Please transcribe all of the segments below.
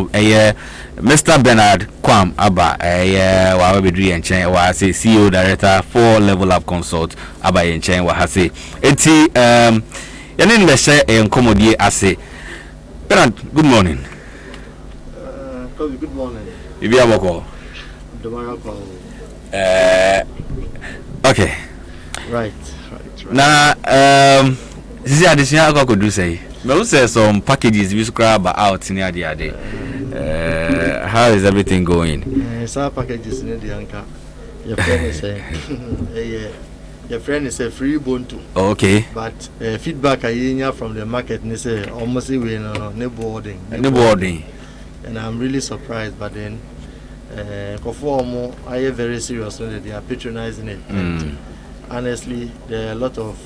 no Mr. Bernard Kwam aba wa bedri enchen wa say CEO director for Level Up Consult aba enchen wa say enti yanin be share enkomodie ase. Bernard, good morning. Good morning. Ibi aboko. Okay. Right. Na this is addition I could do say. Me will say some packages we scrap out near the other. How is everything going? Some packages in the anchor. Your friend is your friend is a free bone too. Okay. But feedback I hear from the market and say almost we no boarding. And I'm really surprised, but then conform I am very serious that they are patronizing it. And honestly, there are a lot of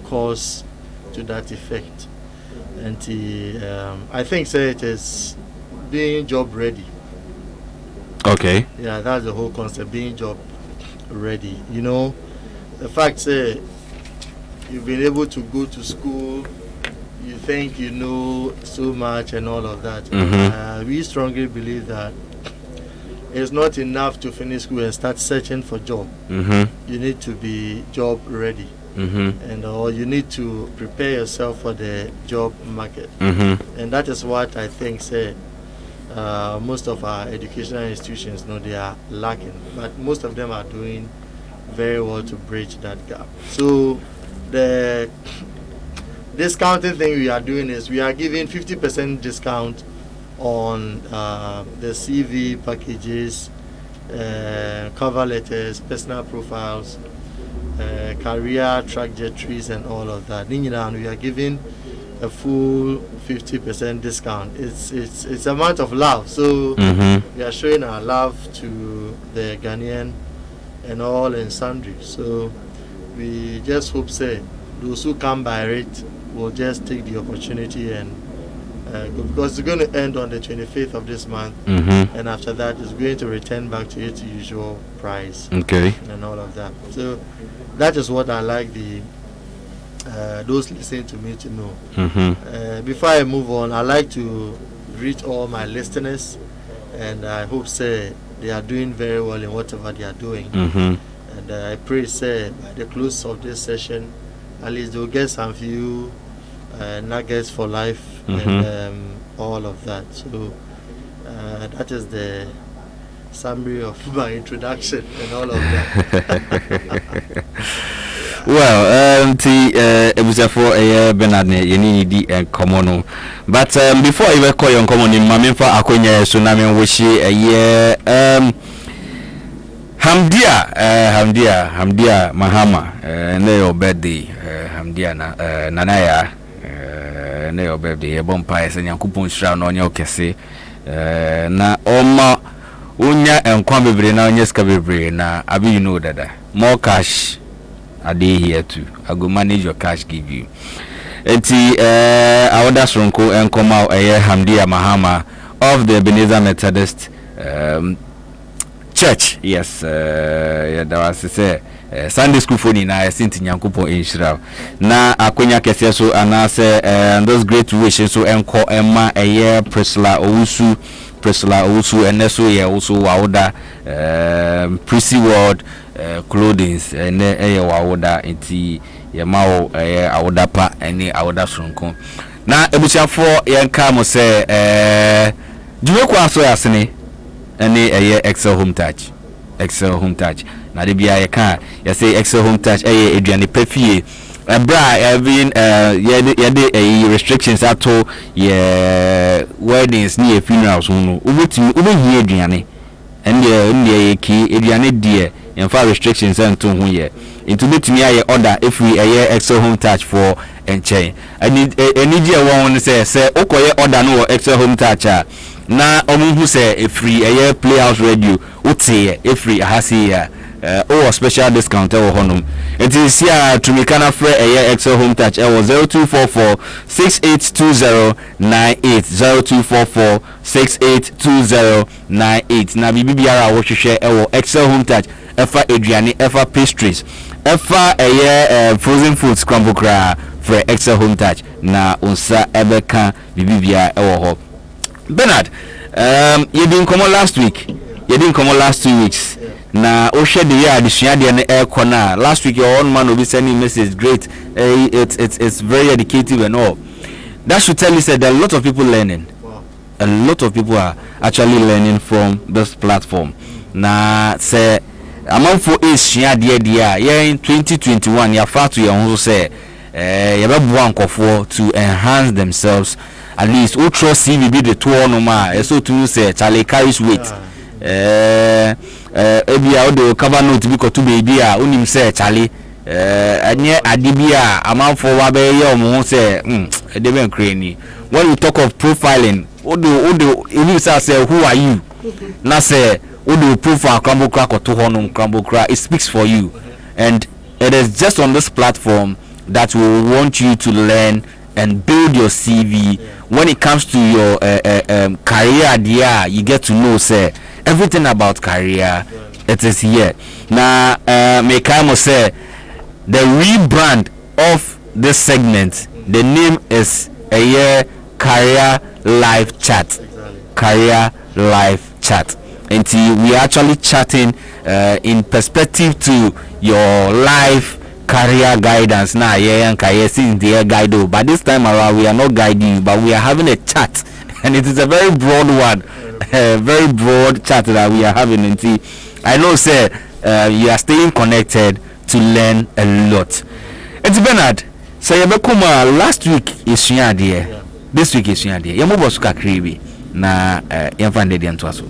calls to that effect, and I think it is being job ready. Okay. Yeah, that's the whole concept, being job ready. You know, the fact you've been able to go to school, you think you know so much and all of that. We strongly believe that it's not enough to finish school and start searching for job. You need to be job ready. And or you need to prepare yourself for the job market. And that is what I think most of our educational institutions they are lacking, but most of them are doing very well to bridge that gap. So the discounting thing we are doing is we are giving 50% discount on the CV packages, cover letters, personal profiles, career trajectories and all of that. We are giving a full 50% discount. It's a month of love, so we are showing our love to the Ghanaian and all and sundry. So we just hope those who come by it will just take the opportunity and go, because it's going to end on the 25th of this month, and after that it's going to return back to its usual price. Okay. And all of that. So that is what I like those listening to me to know. Before I move on, I like to greet all my listeners, and I hope they are doing very well in whatever they are doing. And I pray by the close of this session, at least they'll get some few nuggets for life and all of that. So that is the summary of my introduction and all of that. Well, it was for a Bernard, you need and common. But before I will call you on common in Mamma Akonya Tsunami, wish a year. Hamdia Mahama, Neo birthday, Hamdia Nanaya, Neo birthday, a bonfire, and Yakupon Shroud on your case. Na Oma Unya and Kwambi na Nyeskabi na Abi, you know that more cash a day here too. I go manage your cash, give you. Eti Awada Sonko and come out Hamdia Mahama of the Ebenezer Methodist Church. Yes, that was say Sunday school for Nina Saint Nyankupo in Shroud. Na Akonya Kese so anase those great wishes so enko Emma a year Priscilla Owusu and so yeah also Wawda Prissy World clothing and Wawda inti Yamao Awda pa any Awda Sonko. Na ebucha for yanka mo say Jume kwa so yasene any Excel Home Touch. Na de bia ye kan ye say Excel Home Touch aduane pefie bra even ye restrictions ato ye weddings ni funerals no ubetimi ubehie aduane ende ki aduane die emfa restrictions anto ho ye into betimi aye order if we Excel Home Touch for enchen ani die won say okoye order no Excel Home Touch na omuhu say free Playhouse Radio utie free ahasi ya special discount honum it is here to me kana free Excel Home Touch 0244 682098 0244 682098 na bibiara wo hwehwe Excel Home Touch efa aduane efa pastries efa frozen foods crumble cra for Excel Home Touch na unsa ebeka bibibia ho. Bernard, you didn't come on last week. You didn't come on last 2 weeks. Na o share the year the share the air corner. Last week your own man will be sending message. Great. It's very educative and all. That should tell you that there are a lot of people learning. Wow. A lot of people are actually learning from this platform. Na say amount for is share the year in 2021 you far to your own say you have one for to enhance themselves. At least who trust CVB the two on ma so to say Charlie carries weight. Ebi a odo cover note bi ko to baby a onim say Charlie anye adibia amount for wa be ye omo say e dey ben crane. When you talk of profiling odo you say who are you na say odo profile crumble crack or to honum crumble crack, it speaks for you. And it is just on this platform that we want you to learn and build your CV. When it comes to your career idea, you get to know say everything about career. It is here now. Mekamo say the rebrand of this segment, the name is a year career live chat. Career live chat. Until we are actually chatting in perspective to your life career guidance. Now yeah, and career since the guide, but this time around we are not guiding you, but we are having a chat, and it is a very broad one, very broad chat that we are having. Until I know, sir, you are staying connected to learn a lot. It's Bernard. So you last week is Shiadia. This week is Shiadia. You move us kakribi na yamfande di antwaso.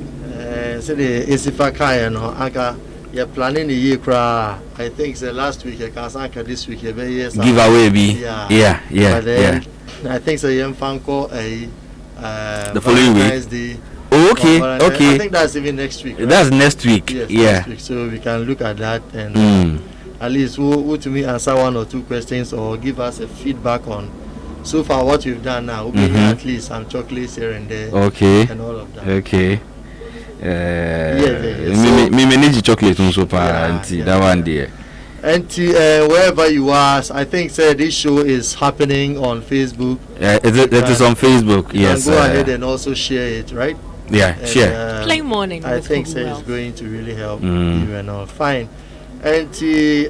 So the Isifa Kaya no aka you're planning the year cra. I think the last week you can sanka this week you be yes. Giveaway be. Yeah. But then, I think so Yemfanko the following week. Day. Oh, okay. I think that's even next week. Right? That's next week. Yes, yeah. Next week. So we can look at that and at least who to me answer one or two questions or give us a feedback on so far what we've done now. We'll be at least some chocolates here and there. Okay. And all of that. Okay. So, me manage chocolate so far that one there. And wherever you are, I think this show is happening on Facebook. It is on Facebook. Yes. Go ahead and also share it, right? Yeah, and, share. Play morning. I think it's going to really help you and all. Fine. And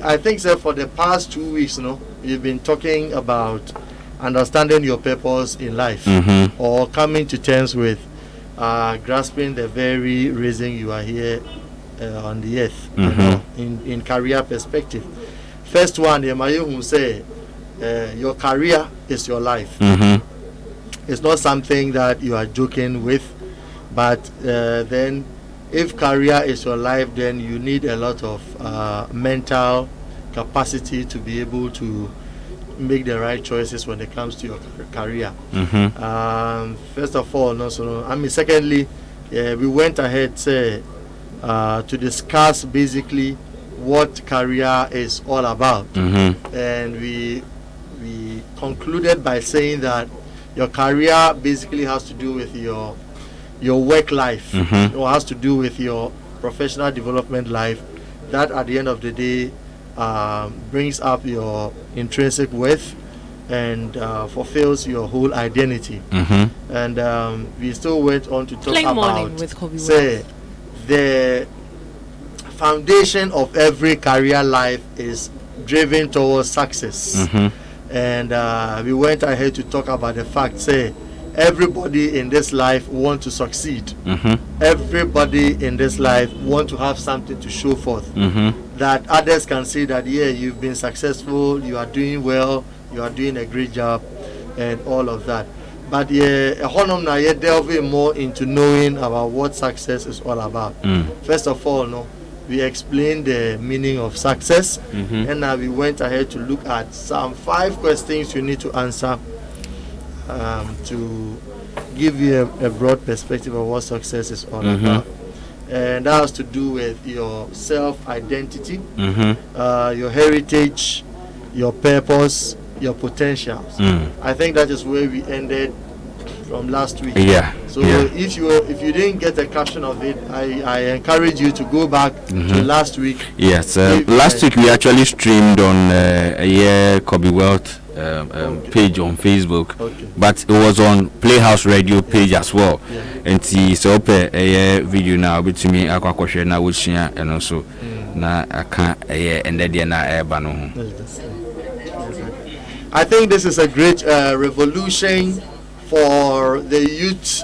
I think for the past 2 weeks, you've been talking about understanding your purpose in life or coming to terms with grasping the very reason you are here on the earth, in career perspective. First one, who say your career is your life. It's not something that you are joking with, but then if career is your life, then you need a lot of mental capacity to be able to make the right choices when it comes to your career. First of all, secondly, we went ahead to discuss basically what career is all about, and we concluded by saying that your career basically has to do with your work life, or has to do with your professional development life. That at the end of the day brings up your intrinsic worth and fulfills your whole identity. And we still went on to talk about the foundation of every career life is driven towards success. And we went ahead to talk about the fact everybody in this life want to succeed. Everybody in this life want to have something to show forth, that others can say that you've been successful, you are doing well, you are doing a great job, and all of that. But delving more into knowing about what success is all about. First of all, we explained the meaning of success, and now we went ahead to look at some 5 questions you need to answer to give you a broad perspective of what success is all about. And that has to do with your self-identity, your heritage, your purpose, your potentials. I think that is where we ended from last week. So if you didn't get a caption of it, I encourage you to go back to last week. Yes, last week we actually streamed on kobby Wealth page on Facebook, Okay. but it was on Playhouse Radio page as well. Yeah. And so open a video now between me akwa na wo hia and also na aka and then na eba no ho. I think this is a great revolution for the youth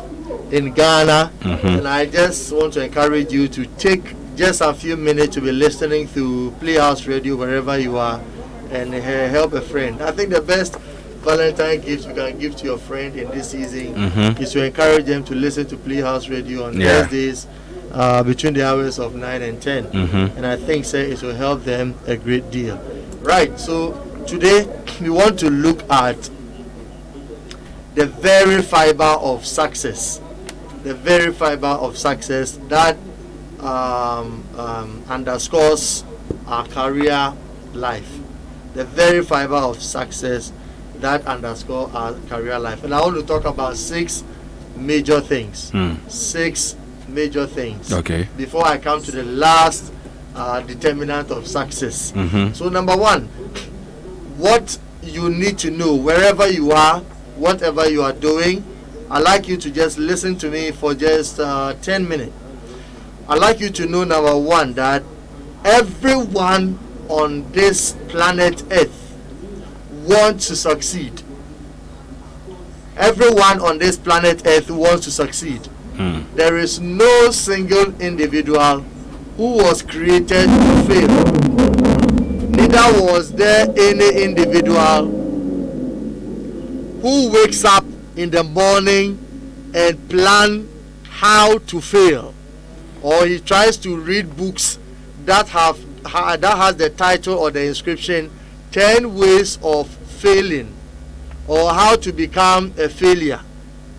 in Ghana, and I just want to encourage you to take just a few minutes to be listening to Playhouse Radio wherever you are, and help a friend. I think the best Valentine gift you can give to your friend in this season is to encourage them to listen to Playhouse Radio on Thursdays between the hours of 9 and 10. And I think it will help them a great deal. Right, so today we want to look at the very fiber of success. The very fiber of success that underscores our career life. The very fiber of success that underscore our career life. And I want to talk about 6 major things. 6 major things. Okay. Before I come to the last determinant of success. So number 1, what you need to know wherever you are, whatever you are doing, I'd like you to just listen to me for just 10 minutes. I'd like you to know, number 1, that everyone on this planet Earth wants to succeed. Everyone on this planet Earth wants to succeed. There is no single individual who was created to fail. Neither was there any individual who wakes up in the morning and plan how to fail, or he tries to read books that has the title or the inscription 10 ways of failing, or how to become a failure.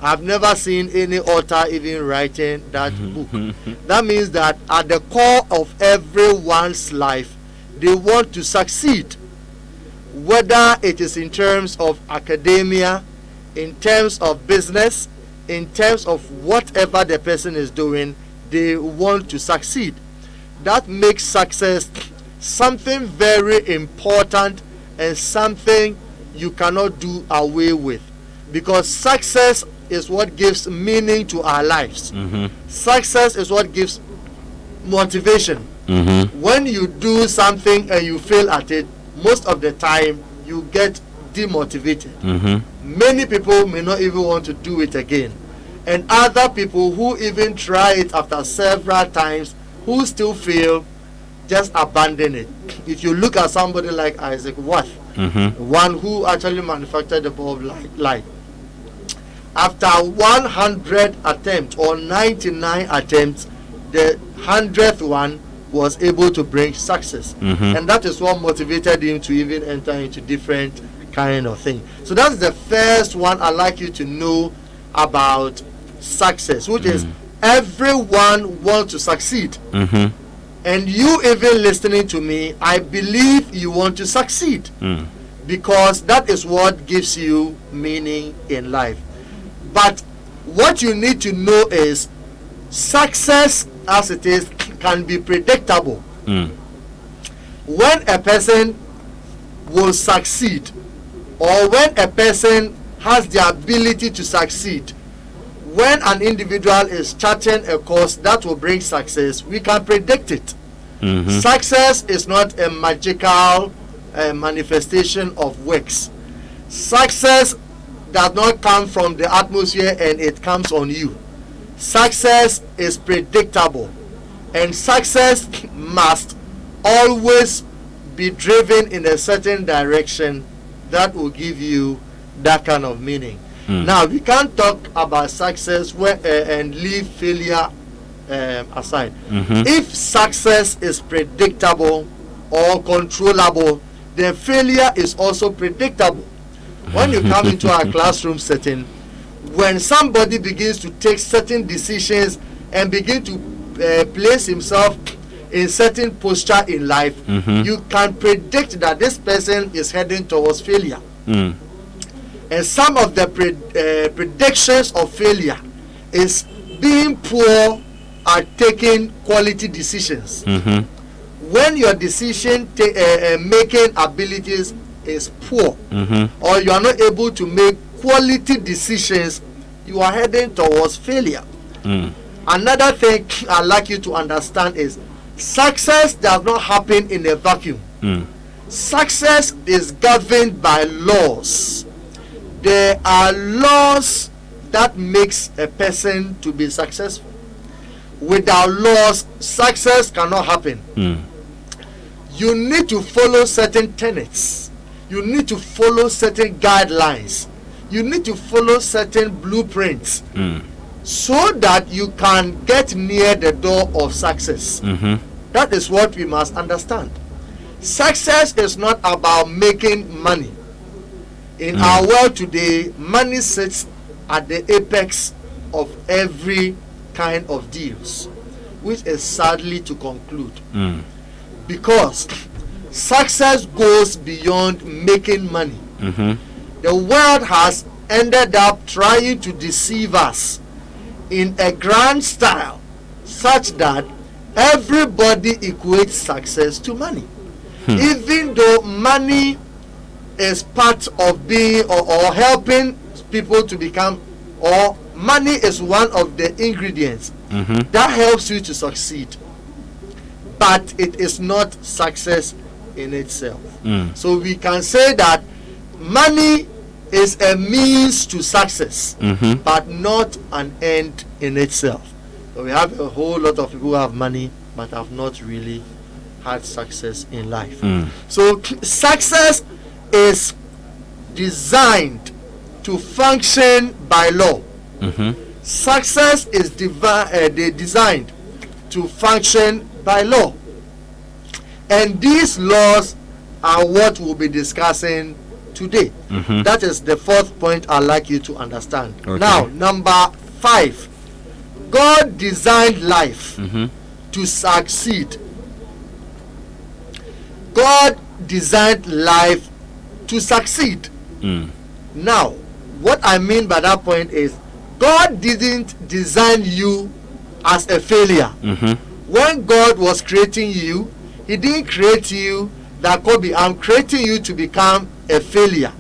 I've never seen any author even writing that book. That means that at the core of everyone's life, they want to succeed, whether it is in terms of academia, in terms of business, in terms of whatever the person is doing. They want to succeed. That makes success something very important and something you cannot do away with, because success is what gives meaning to our lives. Success is what gives motivation. When you do something and you fail at it, most of the time you get demotivated. Many people may not even want to do it again, and other people who even try it after several times, who still fail, just abandon it. If you look at somebody like Isaac Worth, one who actually manufactured the bulb light, after 100 attempts or 99 attempts, the 100th one was able to bring success. And that is what motivated him to even enter into different kind of thing. So that's the first one I'd like you to know about success, which is everyone wants to succeed. And you even listening to me, I believe you want to succeed, because that is what gives you meaning in life. But what you need to know is success as it is can be predictable. When a person will succeed, or when a person has the ability to succeed, when an individual is charting a course that will bring success, we can predict it. Success is not a magical manifestation of works. Success does not come from the atmosphere and it comes on you. Success is predictable, and success must always be driven in a certain direction that will give you that kind of meaning. Now, we can't talk about success and leave failure aside. If success is predictable or controllable, then failure is also predictable. When you come into our classroom setting, when somebody begins to take certain decisions and begin to place himself in certain posture in life, you can predict that this person is heading towards failure. And some of the predictions of failure is being poor at taking quality decisions. When your decision making abilities is poor, or you are not able to make quality decisions, you are heading towards failure. Another thing I'd like you to understand is success does not happen in a vacuum. Success is governed by laws. There are laws that makes a person to be successful. Without laws, success cannot happen. You need to follow certain tenets. You need to follow certain guidelines. You need to follow certain blueprints so that you can get near the door of success. That is what we must understand. Success is not about making money. In our world today, money sits at the apex of every kind of deals, which is sadly to conclude. Because success goes beyond making money. The world has ended up trying to deceive us in a grand style such that everybody equates success to money. Even though money is part of being or helping people to become, or money is one of the ingredients that helps you to succeed, but it is not success in itself. So we can say that money is a means to success, but not an end in itself. So we have a whole lot of people who have money but have not really had success in life. So success is designed to function by law. Success is designed to function by law, and these laws are what we'll be discussing today. That is the fourth point I'd like you to understand. Now, number 5, God designed life to succeed. God designed life to succeed. Now, what I mean by that point is God didn't design you as a failure. When God was creating you, He didn't create you that kobby, I'm creating you to become a failure.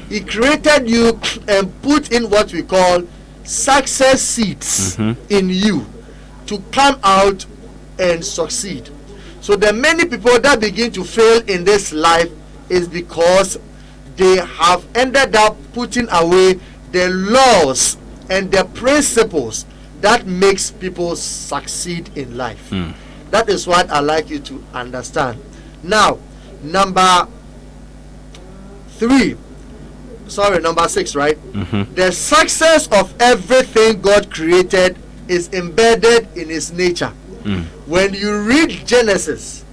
He created you and put in what we call success seeds in you to come out and succeed. So the many people that begin to fail in this life is because they have ended up putting away the laws and the principles that makes people succeed in life. That is what I like you to understand. Now, number 6, right? The success of everything God created is embedded in His nature. When you read Genesis,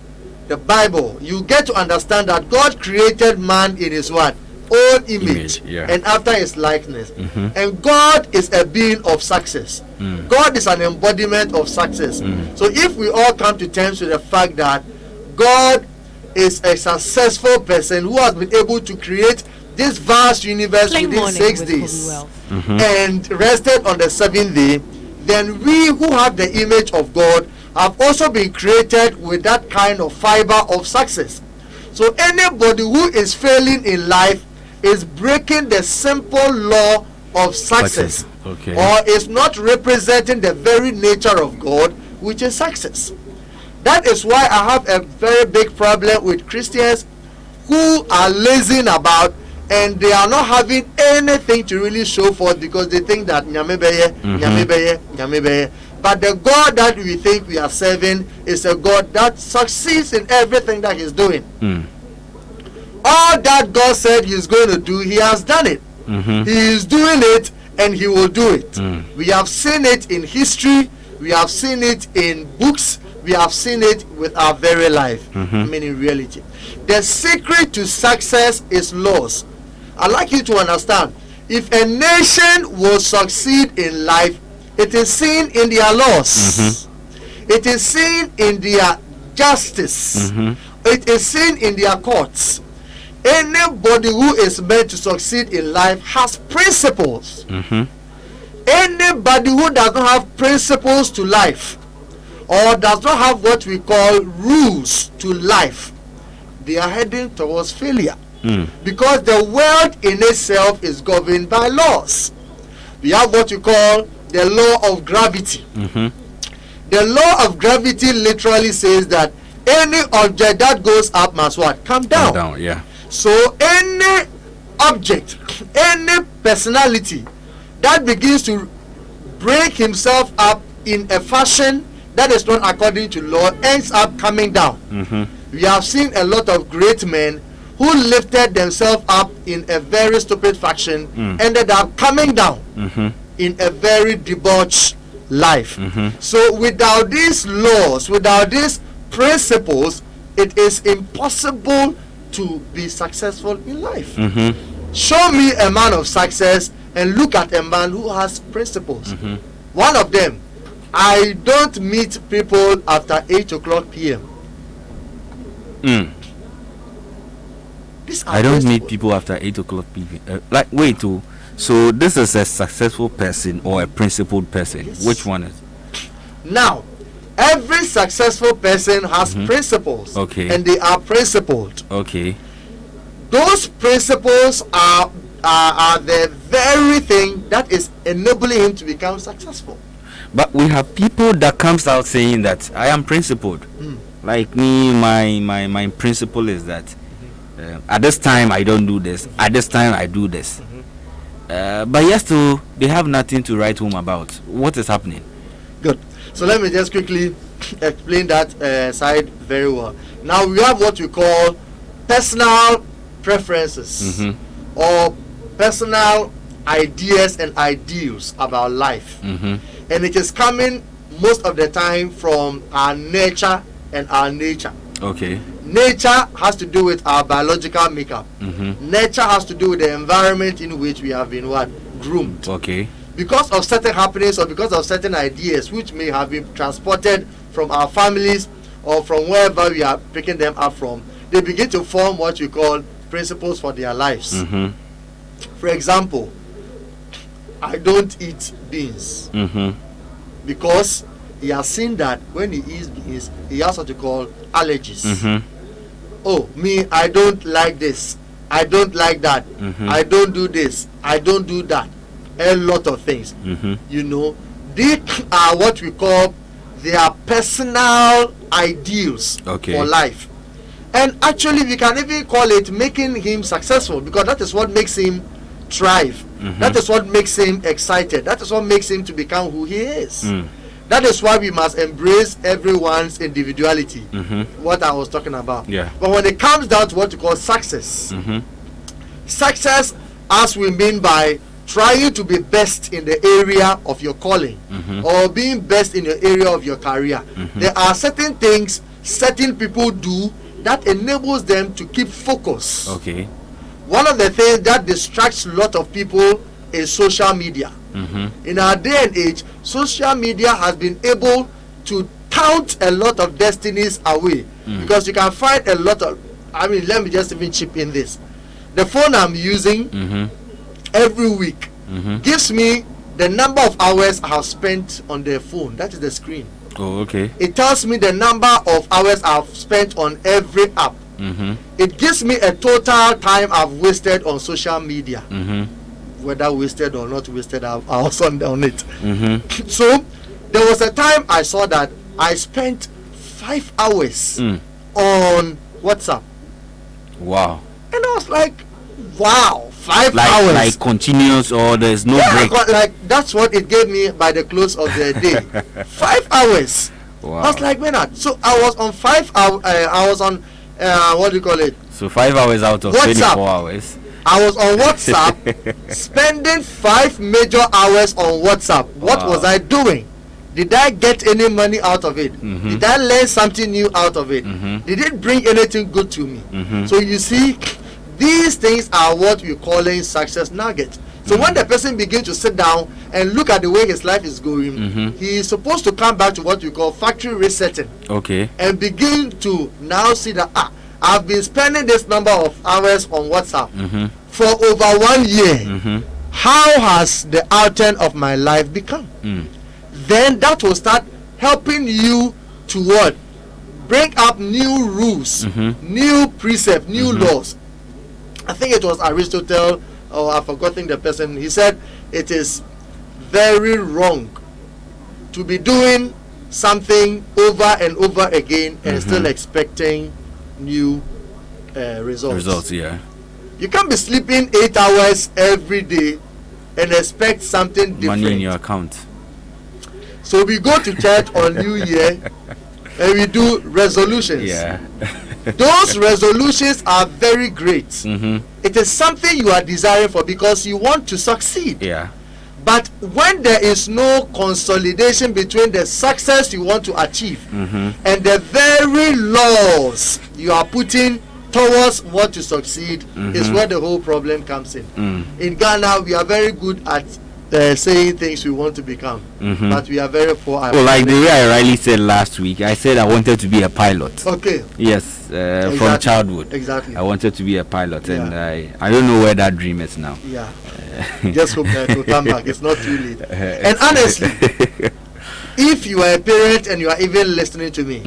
the Bible, you get to understand that God created man in His what? Own image, and after His likeness. And God is a being of success. God is an embodiment of success. So if we all come to terms with the fact that God is a successful person who has been able to create this vast universe within 6 days and rested on the 7th day, then we who have the image of God have also been created with that kind of fiber of success. So anybody who is failing in life is breaking the simple law of success, or is not representing the very nature of God, which is success. That is why I have a very big problem with Christians who are lazing about and they are not having anything to really show forth because they think that nyame beye. But the God that we think we are serving is a God that succeeds in everything that He's doing. All that God said He's going to do, He has done it. He is doing it and He will do it. We have seen it in history, we have seen it in books, we have seen it with our very life. I mean, in reality, the secret to success is laws. I'd like you to understand, if a nation will succeed in life, it is seen in their laws. It is seen in their justice. It is seen in their courts. Anybody who is meant to succeed in life has principles. Anybody who does not have principles to life, or does not have what we call rules to life, they are heading towards failure. because the world in itself is governed by laws. We have what you call the law of gravity. The law of gravity literally says that any object that goes up must what? Come down. Come down, yeah. So any object, any personality that begins to break himself up in a fashion that is not according to law ends up coming down. We have seen a lot of great men who lifted themselves up in a very stupid fashion, ended up coming down in a very debauched life. So without these laws, without these principles, it is impossible to be successful in life. Show me a man of success and look at a man who has principles. One of them, I don't meet people after 8 o'clock p.m. I don't meet people after 8 o'clock p.m. Like, wait, so this is a successful person or a principled person? Yes. Which one is? Now, every successful person has principles. Okay. And they are principled. Okay. Those principles are the very thing that is enabling him to become successful. But we have people that comes out saying that I am principled. Like me, my principle is that at this time I don't do this. At this time I do this. But yes, too, they have nothing to write home about. What is happening? Good. So let me just quickly explain that side very well. Now we have what we call personal preferences or personal ideas and ideals about life. And it is coming most of the time from our nature and our nature. Okay. Nature has to do with our biological makeup. Nature has to do with the environment in which we have been what? Groomed. Okay. Because of certain happenings or because of certain ideas which may have been transported from our families or from wherever we are picking them up from, they begin to form what we call principles for their lives. For example, I don't eat beans because he has seen that when he eats beans, he has what you call allergies. Oh, me, I don't like this, I don't like that, I don't do this, I don't do that. A lot of things. You know, these are what we call their personal ideals for life. And actually, we can even call it making him successful, because that is what makes him thrive. That is what makes him excited. That is what makes him to become who he is. That is why we must embrace everyone's individuality. What I was talking about. But when it comes down to what we call success, success, as we mean by trying to be best in the area of your calling or being best in your area of your career, there are certain things certain people do that enables them to keep focus. Okay. One of the things that distracts a lot of people is social media. In our day and age, social media has been able to count a lot of destinies away, because you can find a lot of, I mean, let me just even chip in this. The phone I'm using every week gives me the number of hours I have spent on the phone. That is the screen. Oh, okay. It tells me the number of hours I've spent on every app. It gives me a total time I've wasted on social media. Whether wasted or not wasted, I was on it. So there was a time I saw that I spent 5 hours on WhatsApp. Wow. And I was like, wow, 5 hours. Like continuous, or there's no break? Like that's what it gave me by the close of the day. 5 hours. Wow. I was like, Bernard. So I was on 5 hours. I was on what do you call it? So 5 hours out of WhatsApp. 24 hours. I was on WhatsApp, spending 5 major hours on WhatsApp. What was I doing? Did I get any money out of it? Did I learn something new out of it? Did it bring anything good to me? So you see, these things are what we're calling success nuggets. So when the person begins to sit down and look at the way his life is going, he is supposed to come back to what we call factory resetting. Okay. And begin to now see that, I've been spending this number of hours on WhatsApp for over 1 year. How has the outturn of my life become? Then that will start helping you to what? Bring up new rules, new precepts, new laws. I think it was Aristotle, or I've forgotten the person. He said it is very wrong to be doing something over and over again and still expecting new results. Yeah. You can't be sleeping 8 hours every day and expect something different. Money in your account. So we go to church on New Year and we do resolutions. Yeah. Those resolutions are very great. It is something you are desiring for because you want to succeed. Yeah. But when there is no consolidation between the success you want to achieve and the very laws you are putting towards what to succeed, is where the whole problem comes in. In Ghana, we are very good at saying things we want to become, but we are very poor at like the way I rightly said last week, I said I wanted to be a pilot. Okay. Yes, Exactly. from childhood. Exactly. I wanted to be a pilot, Yeah. and I don't know where that dream is now. Yeah. Just hope that it will come back. It's not too late. And honestly, if you are a parent and you are even listening to me,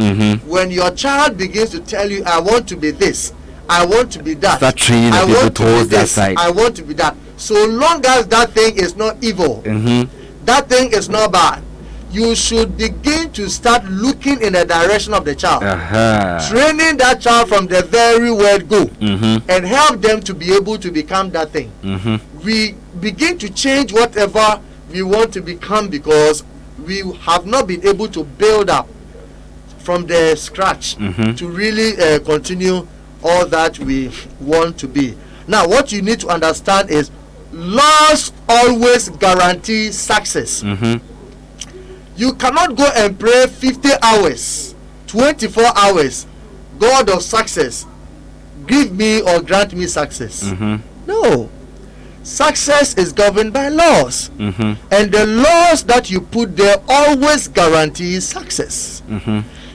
when your child begins to tell you, I want to be this, I want to be that, start training I the people want to be towards that this, side. I want to be that. So long as that thing is not evil, that thing is not bad, you should begin to start looking in the direction of the child, training that child from the very word go, and help them to be able to become that thing. We begin to change whatever we want to become because we have not been able to build up from the scratch to really continue all that we want to be. Now, what you need to understand is laws always guarantee success. You cannot go and pray 50 hours, 24 hours, God of success, give me or grant me success. No. Success is governed by laws. And the laws that you put there always guarantee success.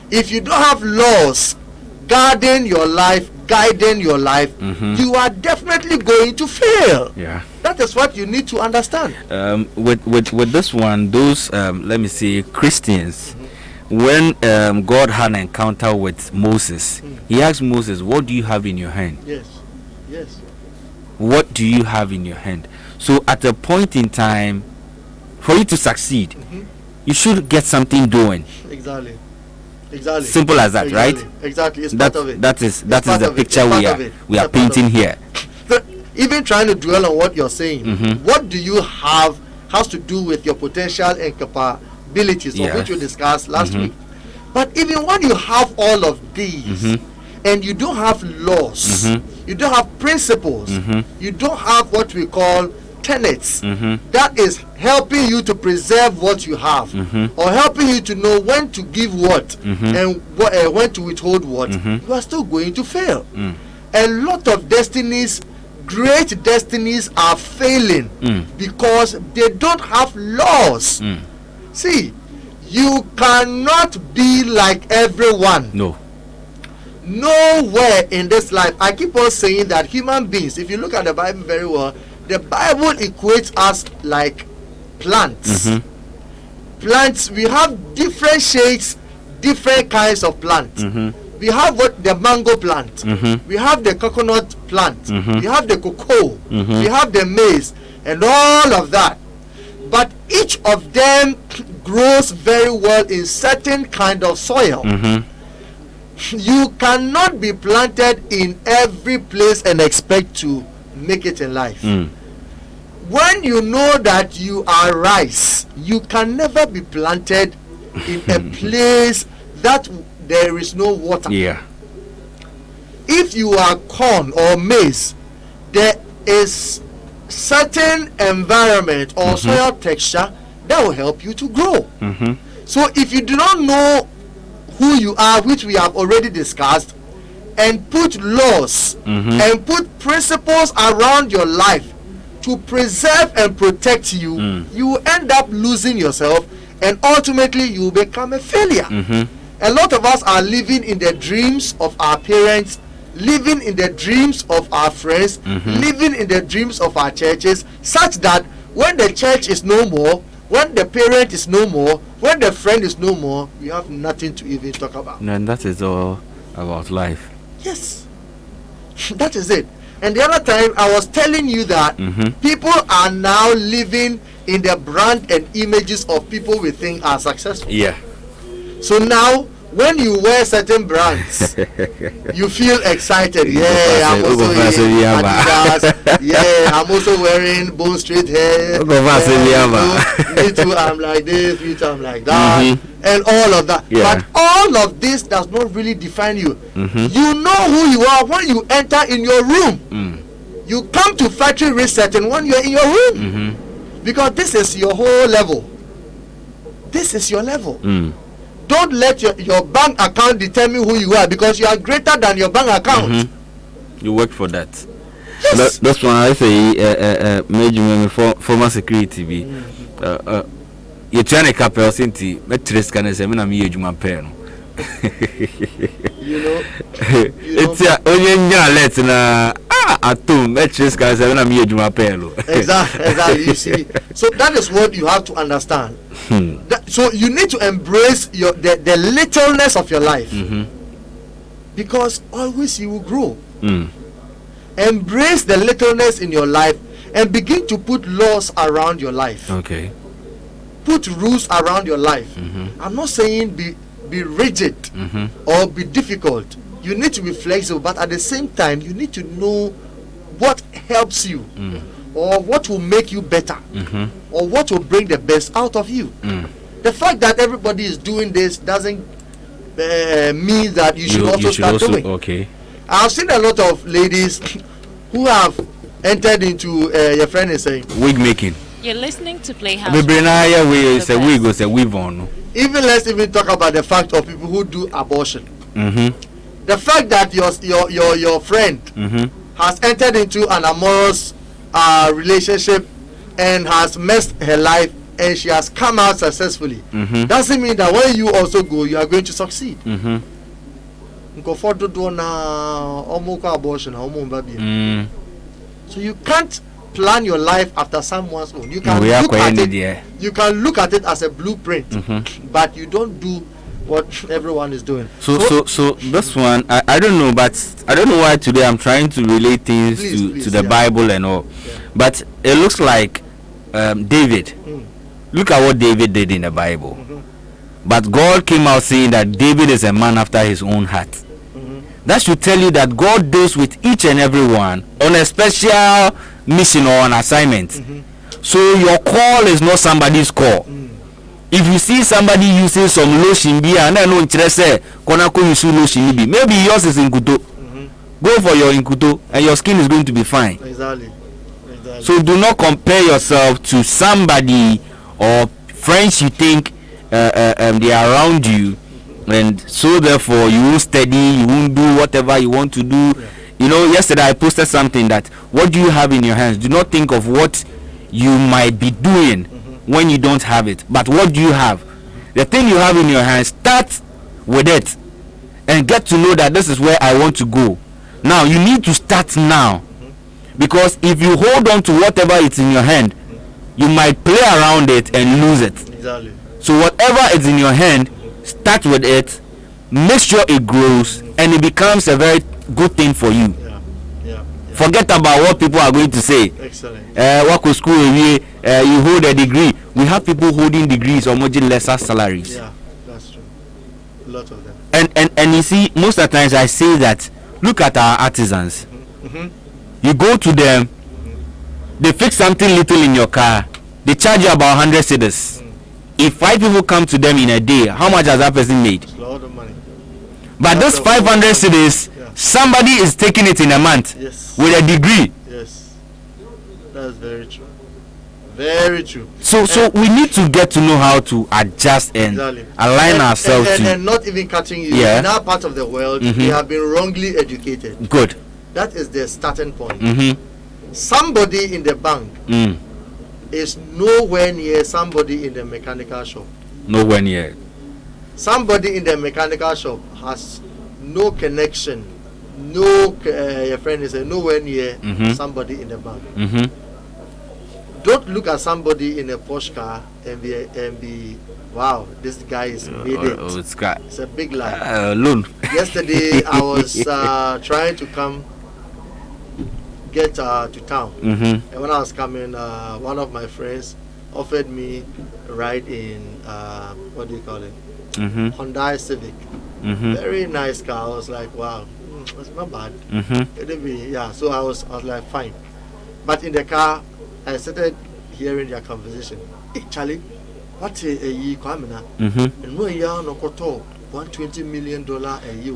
If you don't have laws guarding your life, guiding your life, you are definitely going to fail. Yeah. That is what you need to understand. With this one, those let me say Christians, when God had an encounter with Moses, he asked Moses, what do you have in your hand? Yes. Yes. What do you have in your hand? So at a point in time, for you to succeed, you should get something doing. Exactly. Exactly. Simple as that, Exactly. right? Exactly. It's part of it. That is It's part the of it. picture It's we part of are it. we It's are a part of painting it. here. So even trying to dwell on what you're saying, what do you have has to do with your potential and capabilities, of which we discussed last week. But even when you have all of these and you don't have laws, you don't have principles, you don't have what we call tenets that is helping you to preserve what you have, or helping you to know when to give what and when to withhold what, you are still going to fail. A lot of destinies, great destinies, are failing because they don't have laws. See, you cannot be like everyone. No. Nowhere in this life. I keep on saying that human beings, if you look at the Bible very well, the Bible equates us like plants. Plants, we have different shades, different kinds of plants. We have what the mango plant, we have the coconut plant, we have the cocoa, we have the maize, and all of that. But each of them grows very well in certain kind of soil. You cannot be planted in every place and expect to make it in life. When you know that you are rice, you can never be planted in a place that there is no water. If you are corn or maize, there is certain environment or soil texture that will help you to grow. So if you do not know who you are, which we have already discussed, and put laws and put principles around your life to preserve and protect you, you will end up losing yourself, and ultimately you will become a failure. A lot of us are living in the dreams of our parents, living in the dreams of our friends, living in the dreams of our churches, such that when the church is no more, when the parent is no more, when the friend is no more, we have nothing to even talk about. And that is all about life. Yes, that is it. And the other time I was telling you that people are now living in the brand and images of people we think are successful. Yeah. So now when you wear certain brands, you feel excited. Yeah, I'm also wearing Adidas. Yeah, I'm also wearing Bone Street hair. Me too, I'm like this. Me too, I'm like that. And all of that. Yeah. But all of this does not really define you. You know who you are when you enter in your room. You come to factory reset and when you're in your room. Because this is your whole level. This is your level. Don't let your bank account determine who you are, because you are greater than your bank account. You work for that. Yes. That's why I say major former security be you trying to capel sinti metres can say me na me ejuma pay no. You know It's onye alert na atom metres can say me na me ejuma pay no. Exactly. You see, so that is what you have to understand. So you need to embrace the littleness of your life, because always you will grow. Embrace the littleness in your life and begin to put laws around your life. Okay. Put rules around your life. I'm not saying be rigid or be difficult. You need to be flexible, but at the same time you need to know what helps you, or what will make you better, or what will bring the best out of you. The fact that everybody is doing this doesn't mean that you should also start doing. Okay. I've seen a lot of ladies who have entered into your friend is saying wig making. You're listening to Playhouse. Even let's even talk about the fact of people who do abortion. The fact that your friend has entered into an amorous relationship and has messed her life and she has come out successfully, doesn't mean that when you also go, you are going to succeed. So you can't plan your life after someone's own. You can look at it as a blueprint, but you don't do what everyone is doing. So this one, I don't know, but I don't know why today I'm trying to relate things to the Bible and all. But it looks like David. Look at what David did in the Bible. But God came out saying that David is a man after his own heart. That should tell you that God deals with each and every one on a special mission or an assignment. So your call is not somebody's call. If you see somebody using some lotion be and I know interest konako use lotion be, maybe yours is in kuto. Go for your inkuto and your skin is going to be fine. Exactly. So do not compare yourself to somebody or friends you think they are around you, and so therefore you won't study, you won't do whatever you want to do. You know, yesterday I posted something that what do you have in your hands? Do not think of what you might be doing when you don't have it, but what do you have? The thing you have in your hands, start with it and get to know that this is where I want to go. Now you need to start now, because if you hold on to whatever is in your hand, you might play around it and lose it. Exactly. So whatever is in your hand, start with it, make sure it grows and it becomes a very good thing for you. Forget about what people are going to say. Excellent. Work with school, you hold a degree. We have people holding degrees or much lesser salaries. Yeah, that's true. A lot of them. And you see, most of the times I say that, look at our artisans. You go to them, they fix something little in your car, they charge you about 100 cedis. If 5 people come to them in a day, how much has that person made? It's a lot of money. But those 500 cedis, somebody is taking it in a month with a degree. Yes, that's very true. Very true. So we need to get to know how to adjust and align ourselves and not even cutting you. In our part of the world, we have been wrongly educated. Good. That is the starting point. Somebody in the bank is nowhere near somebody in the mechanical shop. Nowhere near. Somebody in the mechanical shop has no connection. No, your friend is nowhere near somebody in the bank. Don't look at somebody in a Porsche car and be wow, this guy is made it. It's a big lie. Loan. Yesterday I was trying to come get to town. Mm-hmm. And when I was coming, one of my friends offered me a ride in what do you call it? Mm-hmm. Hyundai Civic. Mm-hmm. Very nice car. I was like, wow, it's not bad. Mm-hmm. It'll be, yeah. So I was like, fine. But in the car, I started hearing their conversation. Hey, Charlie, what's a year coming up? Mm-hmm. And we are no koto $120 million a year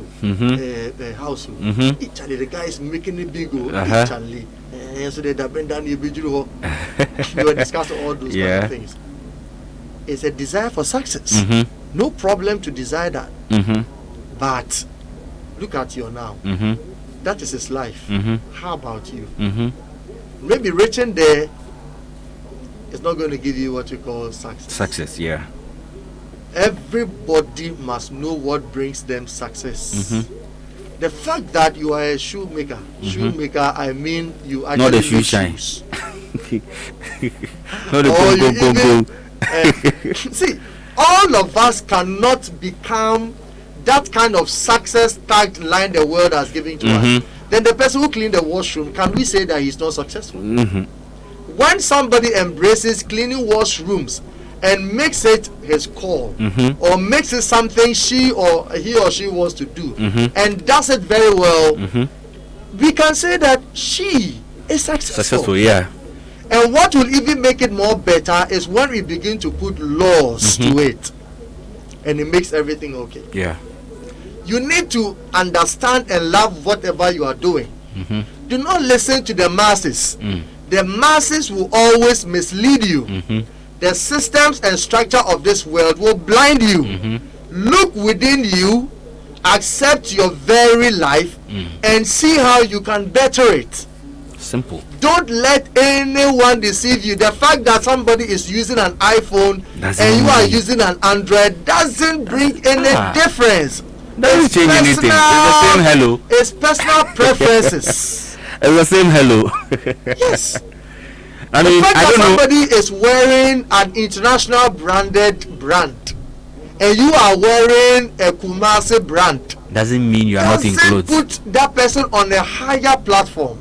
a house. Mm-hmm. Hey, Charlie, the guy is making it big. Uh-huh. Charlie, and so they been down here. We were discussing all those kind of things. It's a desire for success. Mm-hmm. No problem to desire that. Mm-hmm. But look at you now. Mm-hmm. That is his life. Mm-hmm. How about you? Mm-hmm. Maybe reaching there is not going to give you what you call success. Success, yeah. Everybody must know what brings them success. Mm-hmm. The fact that you are a shoemaker, I mean you actually not the shoe make shine. shoes. Not the Or see, all of us cannot become that kind of success tagged line the world has given to us. Then the person who cleaned the washroom, can we say that he's not successful? When somebody embraces cleaning washrooms and makes it his call, or makes it something he or she wants to do, and does it very well, we can say that she is successful. Yeah. And what will even make it more better is when we begin to put laws to it, and it makes everything okay. Yeah. You need to understand and love whatever you are doing. Do not listen to the masses. The masses will always mislead you. The systems and structure of this world will blind you. Look within you, accept your very life, and see how you can better it. Simple. Don't let anyone deceive you. The fact that somebody is using an iPhone and you are using an Android doesn't bring any difference. Doesn't change anything. It's the same hello. It's personal preferences. It's the same hello. Yes. I mean, the fact I that don't know. somebody is wearing an international branded brand and you are wearing a Kumasi brand Doesn't mean you are not in doesn't clothes. put that person on a higher platform.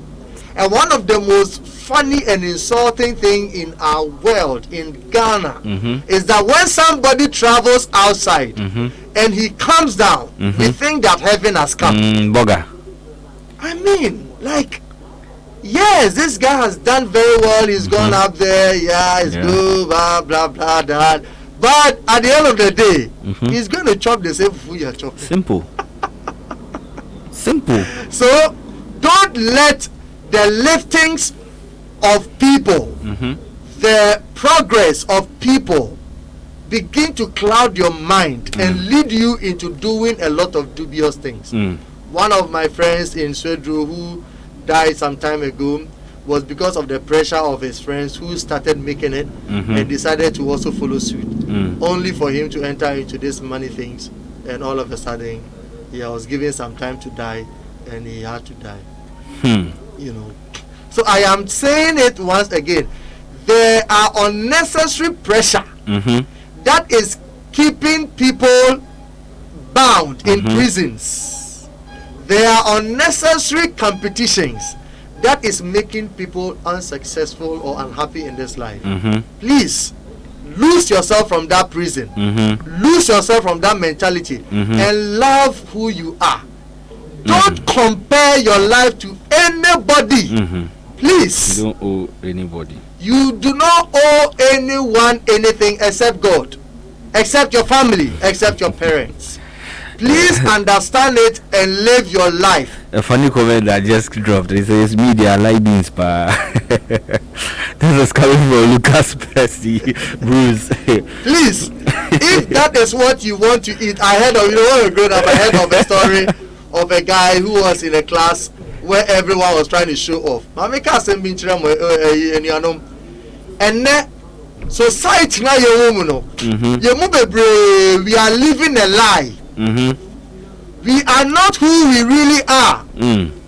And one of the most funny and insulting thing in our world, in Ghana, is that when somebody travels outside and he comes down, we think that heaven has come. Boga. I mean, like, yes, this guy has done very well. He's gone up there. Yeah, it's good, blah, blah, blah, that. But at the end of the day, he's going to chop the same food you're chopping. Simple. Simple. So, don't let the liftings of people, the progress of people begin to cloud your mind and lead you into doing a lot of dubious things. One of my friends in Swedru who died some time ago was because of the pressure of his friends who started making it and decided to also follow suit, only for him to enter into this money things, and all of a sudden he was given some time to die and he had to die. You know, so I am saying it once again, there are unnecessary pressure that is keeping people bound in prisons. There are unnecessary competitions that is making people unsuccessful or unhappy in this life. Please lose yourself from that prison, lose yourself from that mentality, and love who you are. Don't compare your life to anybody. Please. You don't owe anybody. You do not owe anyone anything except God, except your family, except your parents. Please understand it and live your life. A funny comment that just dropped. It says media like beans, pa. This is coming from Lucas Percy, Bruce. Please, if that is what you want to eat, I heard of, you know, when we growing up, I heard of a story of a guy who was in a class where everyone was trying to show off. And then society now we are living a lie. We are not who we really are.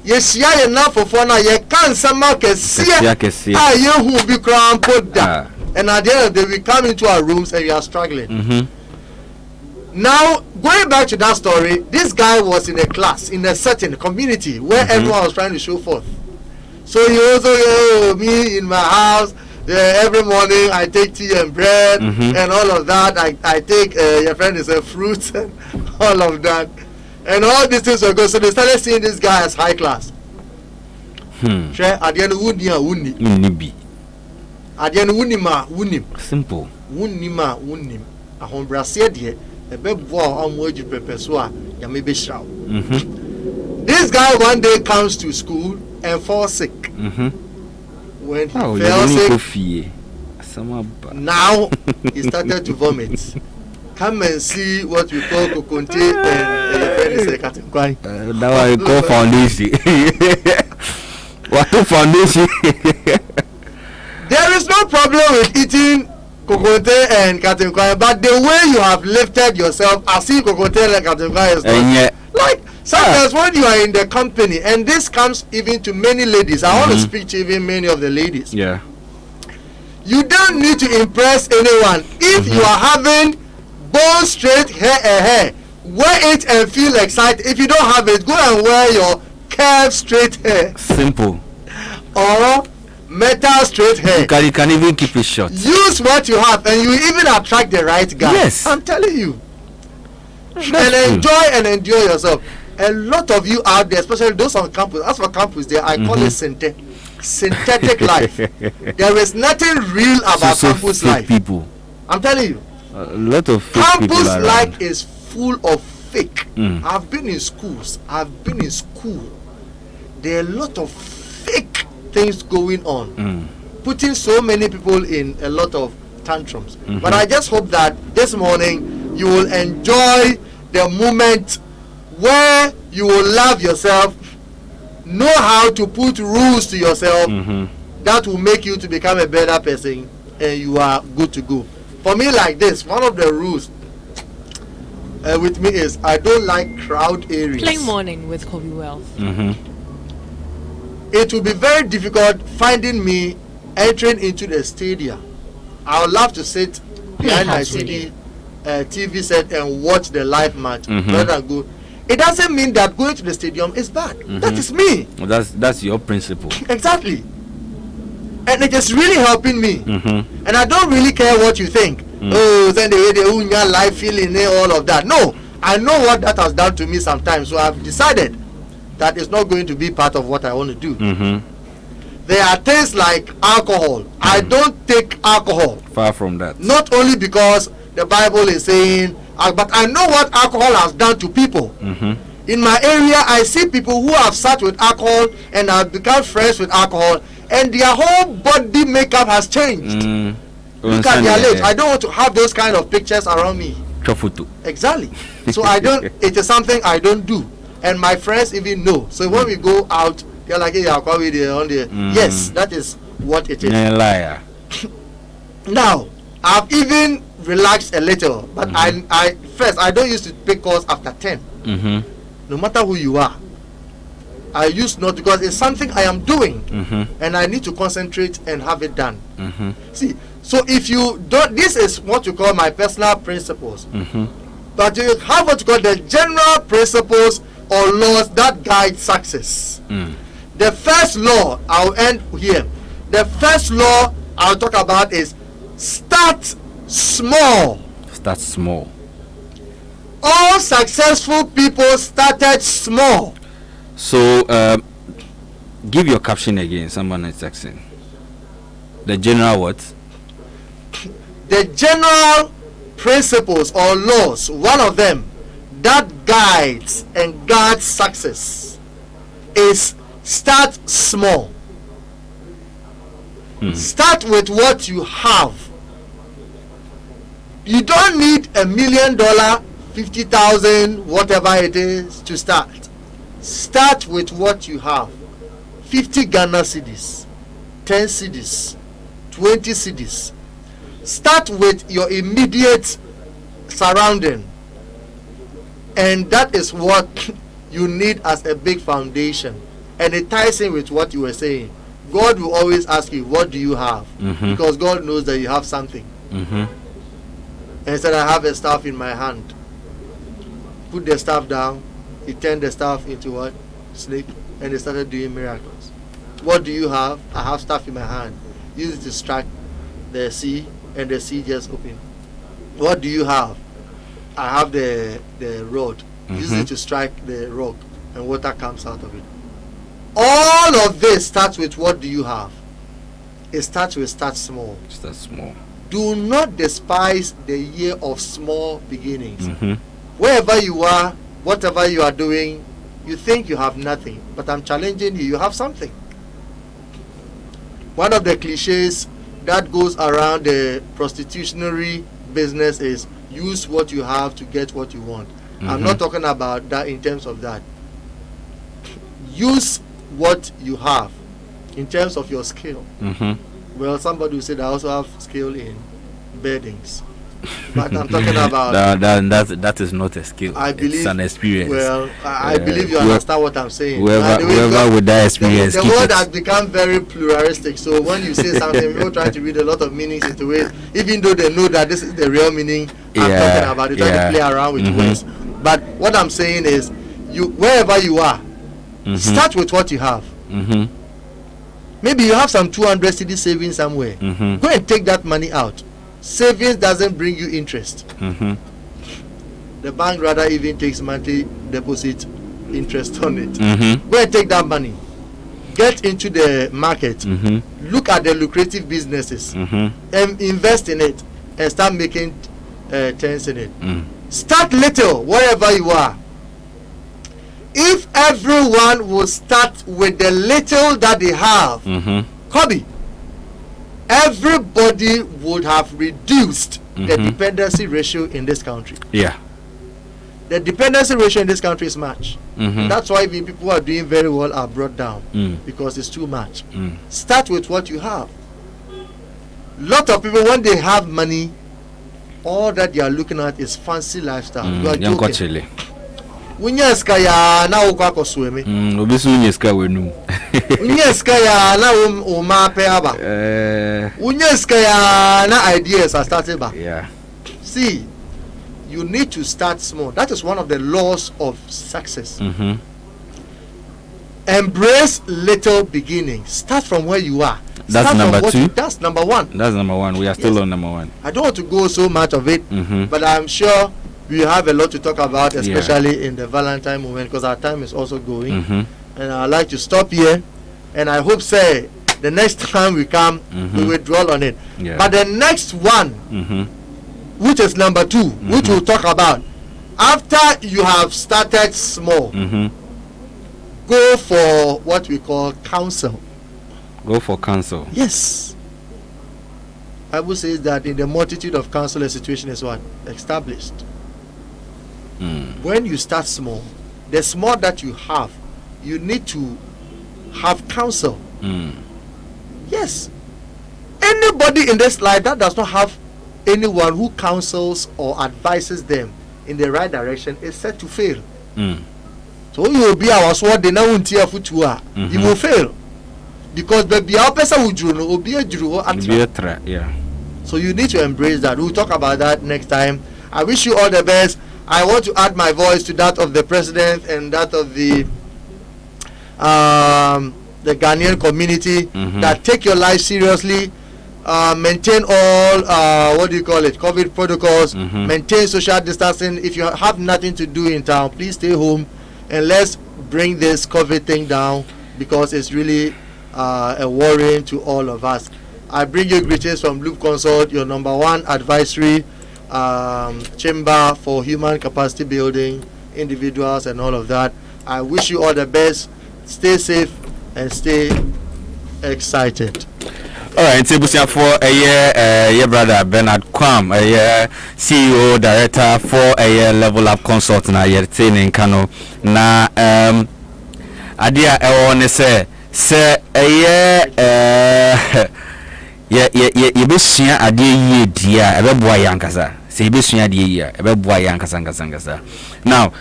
Yes, yeah, enough for now. You can't somehow see who be crown put that. And at the end of the day, we come into our rooms and we are struggling. Now, going back to that story, this guy was in a class, in a certain community where everyone was trying to show forth. So he also, me in my house, every morning I take tea and bread and all of that. I take, your friend is a fruit and all of that. And all these things were good. So they started seeing this guy as high class. At the end, wunni. At the end, wunnim. Simple. Wunnim. A hombrasia dear, a beb war on word you prepare so ya may be shroud. This guy one day comes to school and falls sick. When he fell sick, now he started to vomit. Come and see what we call kokonte and that one you call foundation. What foundation? There is no problem with eating kokonte and katenkwai, but the way you have lifted yourself as if kokonte and katenkwai is not like sometimes when you are in the company, and this comes even to many ladies. I want to speak to even many of the ladies. Yeah. You don't need to impress anyone. If you are having bone straight hair, wear it and feel excited. If you don't have it, go and wear your curved straight hair. Simple. Or metal straight hair. You can even keep it short. Use what you have, and you even attract the right guy. Yes. I'm telling you. And enjoy and endure yourself. A lot of you out there, especially those on campus. As for campus, there I call it synthetic life. There is nothing real about campus life. People. I'm telling you. A lot of fake campus people life is full of fake. I've been in schools. There are a lot of fake things going on, putting so many people in a lot of tantrums. But I just hope that this morning you will enjoy the moment where you will love yourself, know how to put rules to yourself that will make you to become a better person, and you are good to go. For me, like this, one of the rules with me is I don't like crowd areas. Play morning with Kobby Wealth. It will be very difficult finding me entering into the stadium. I would love to sit behind my TV set and watch the live match rather than go. It doesn't mean that going to the stadium is bad. That is me. Well, that's your principle. Exactly. And it is really helping me. And I don't really care what you think. Oh, then the life feeling all of that. No, I know what that has done to me sometimes. So I've decided that it's not going to be part of what I want to do. There are things like alcohol. I don't take alcohol. Far from that. Not only because the Bible is saying, but I know what alcohol has done to people. In my area, I see people who have sat with alcohol and have become friends with alcohol, and their whole body makeup has changed. Look at their lips. I don't want to have those kind of pictures around me. Exactly. So I don't. It is something I don't do, and my friends even know. So when we go out, they're like, "Hey, I'll call you there on there." Yes, that is what it is. Liar. Now, I've even relaxed a little, but I first I don't used to pick calls after 10. No matter who you are, I used not, because it's something I am doing, and I need to concentrate and have it done. See, so if you don't, this is what you call my personal principles. But you have what you call the general principles or laws that guide success. The first law, I'll end here. The first law I'll talk about is start small. Start small. All successful people started small. So, give your caption again. Someone is texting. The general what? The general principles or laws, one of them that guides and guards success is start small. Start with what you have. You don't need $1 million, 50,000, whatever it is to start. Start with what you have. 50 Ghana cedis, 10 cedis, 20 cedis. Start with your immediate surrounding, and that is what you need as a big foundation. And it ties in with what you were saying. God will always ask you, what do you have? Because God knows that you have something. And he said, I have a staff in my hand. Put the staff down. He turned the staff into what? Snake. And they started doing miracles. What do you have? I have stuff in my hand. Use it to strike the sea, and the sea just open. What do you have? I have the rod. Use it to strike the rock, and water comes out of it. All of this starts with what do you have? It starts with start small. Start small. Do not despise the year of small beginnings. Wherever you are, whatever you are doing, you think you have nothing, but I'm challenging you, you have something. One of the cliches that goes around the prostitutionary business is use what you have to get what you want. I'm not talking about that in terms of that. Use what you have in terms of your skill. Well, somebody will say that I also have skill in beddings. But I'm talking about that is not a skill. I believe it's an experience. Well, I believe you understand what I'm saying. Whoever with that experience, the word has become very pluralistic. So when you say something, people try to read a lot of meanings into it, even though they know that this is the real meaning I'm talking about. They try to play around with words. But what I'm saying is, you wherever you are, start with what you have. Maybe you have some 200 cedi savings somewhere. Go and take that money out. Savings doesn't bring you interest. The bank rather even takes monthly deposit interest on it. Go and take that money. Get into the market. Look at the lucrative businesses and invest in it and start making tens in it. Start little wherever you are. If everyone will start with the little that they have, Kobby, everybody would have reduced the dependency ratio in this country. The dependency ratio in this country is much. That's why even people who are doing very well are brought down because it's too much. Start with what you have. Lot of people, when they have money, all that they are looking at is fancy lifestyle. You are joking. Unyeska ya na ukwa sweme. Obisu unyeska wenu. Unyeska ya na umape aba. Unyeska ya na ideas are started back. See, you need to start small. That is one of the laws of success. Embrace little beginnings. Start from where you are. That's number two. That's number one. That's number one. We are still on number one. I don't want to go so much of it, but I'm sure we have a lot to talk about, especially in the Valentine moment, because our time is also going. And I'd like to stop here. And I hope, say, the next time we come, we will dwell on it. But the next one, which is number two, which we'll talk about, after you have started small, go for what we call counsel. Go for counsel. Yes. Bible says that in the multitude of counsel, a situation is what? Established. When you start small, the small that you have, you need to have counsel. Yes. Anybody in this life that does not have anyone who counsels or advises them in the right direction is set to fail. So you will be our sword, they now won't you will fail. Because baby, our person will be a drew. So you need to embrace that. We'll talk about that next time. I wish you all the best. I want to add my voice to that of the president and that of the Ghanaian community that take your life seriously, maintain all what do you call it, COVID protocols, maintain social distancing. If you have nothing to do in town, please stay home and let's bring this COVID thing down because it's really a worrying to all of us. I bring you greetings from Loop Consult, your number one advisory chamber for human capacity building, individuals and all of that. I wish you all the best. Stay safe and stay excited. All right, so for a year, your brother Bernard Kwam, a year CEO director for a year Level Up Consult na year training Kano na adia I want to say a year ye besua ade ye dia ebeboa yankasa se ye besua de ye ebeboa yankasa nkasa now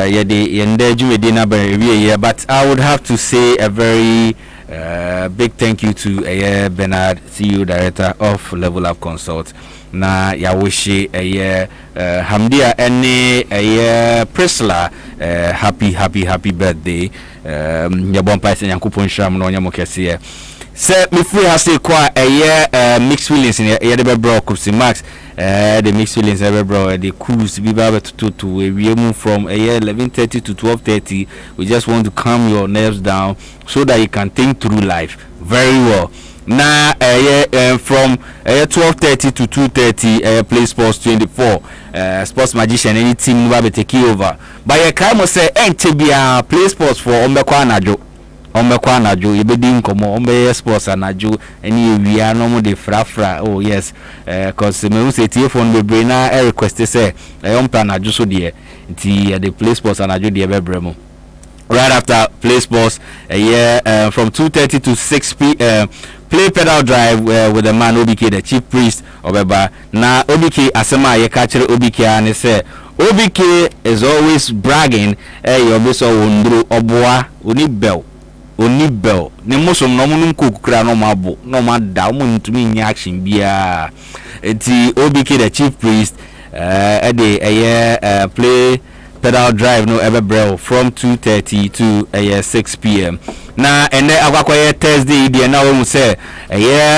ye de yende dwumedi na ba ye but I would have to say a very Big thank you to Bernard, CEO Director of Level Up Consult. Na ya wishi Hamdia any Priscilla happy birthday. Ya bompa ise Nyankopon Sham no nyamo kese. Se me free hase kwa mixed feelings in the bro Kupsi Max. The mixed feelings bro the cruise be ba to we move from 11:30 to 12:30. We just want to calm your nerves down so that you can think through life very well. Now from 12:30 to 2:30 play sports 24 sports magician any team will be taking over but you can say ntbia play sports for ombekwa anajo yebedi nkomo ombe sports anajo any we are no more the frafra. Oh yes, cause me who say telephone be brain na request say ompa anajo so de nti the play sports anajo de bebremo right after play sports from 2:30 to 6 p.m. play pedal drive with the man OBK, the chief priest Obeba. Now OBK asema ye catcher OBK and say OBK is always bragging your beso wondru obwa oni bell ne mosom no munum kokukra no mabo no mada mo ntumi nya action bia enti OBK the chief priest play pedal drive no ever from 2:30 to 6 p.m. na ene akwakoye Thursday dia na wo say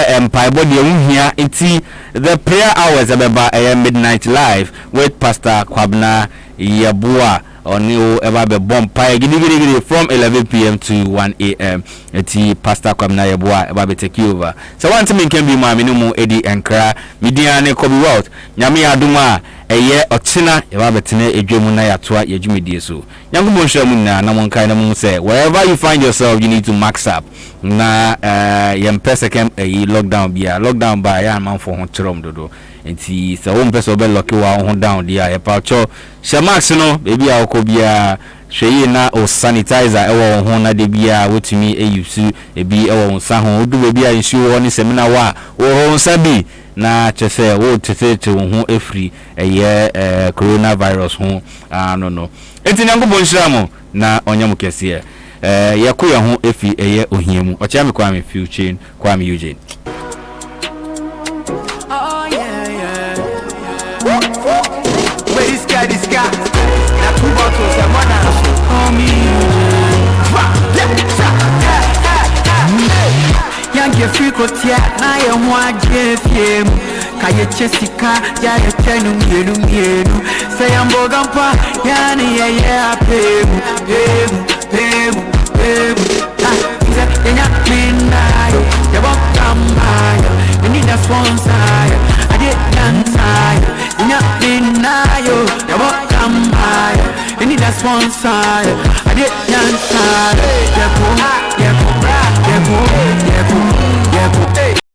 empire body ehia enti the prayer hours abeba midnight live with Pastor Kwabna Yabua oni o eba be bompa gidi from 11 p.m. to 1 a.m. enti Pastor Kwabna Yabua eba be take over so one time can be ma minimu edi enkra media ne kobby world nyame aduma ochina eba betene edwemu na yatoa yedwumedie so nyangomo nhwamu na monkai na mo say wherever you find yourself you need to max up na yempese kem lockdown ba ya manfo ho trom dodo enti so wo mpese obe lock wa ho down dia ya pacho shamax no bebi a okobia hweye na o sanitizer ewo ho na de bia wotumi eyusu ebi ewo nsa ho odu bebi a nsu ho ni seminar wa wo ho nsa bi na chese wo tete ho efri coronavirus ho no enti nyangobo nshiramo na onyam kese yakoya ho efi ohiemu ocha me kwa me future kwa me Eugene. Oh yeah. Where this guy na 2 bottles and one house call me Young ye friko tia na ye mwa jefiem kaye chesika ya ye tenu mienu say amboga mpa yani ye apemu Yenya minayo yabokambaya you need a sponsor I did answer yenya minayo yabokambaya you need a sponsor I did answer yeko